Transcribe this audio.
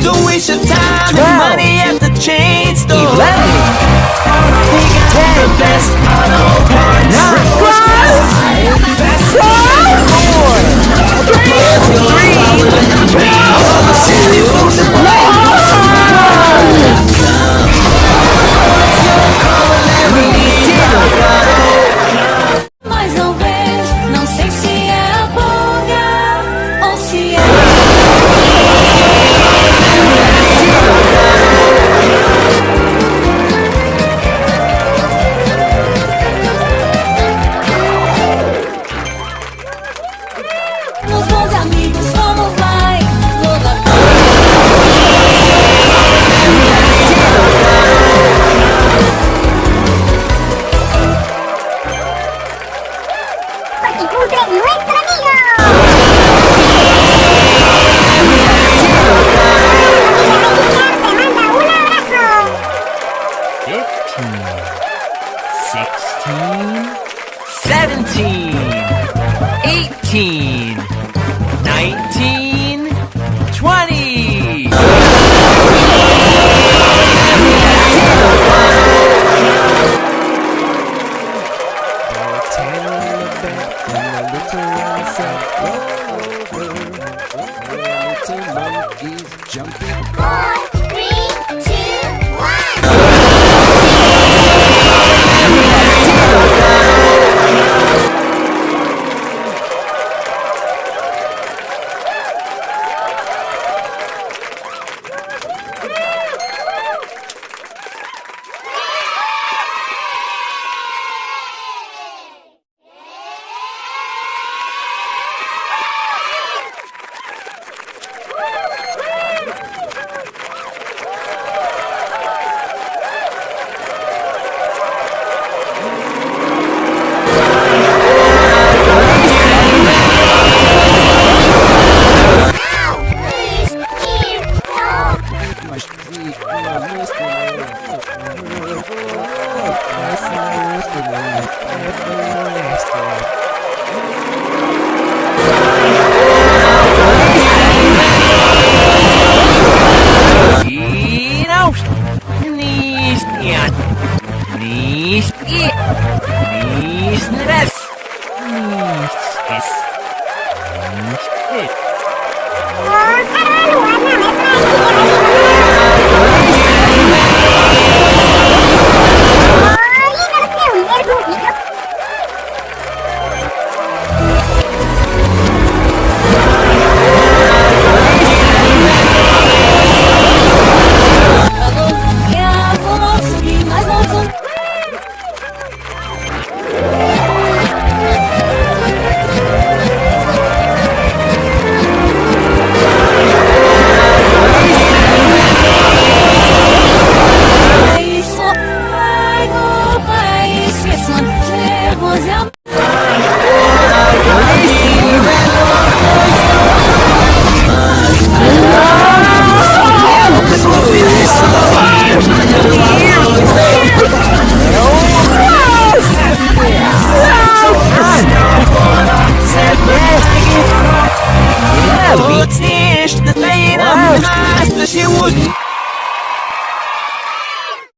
Don't waste your time 12, and money at the chain store. 11, They got 10, the best auto parts. 9, 4, 3, 2, 1. Mas não vejo, não sei se é a boga ou se é. Nos bons amigos, como vai? Lola. Porque cumple nuestro amigo. Te manda un abrazo. 15, 16, 17, 18, 19, 20. Jumping. 4, 3, 2, 1. Vai, vai, vai, esqueçam, você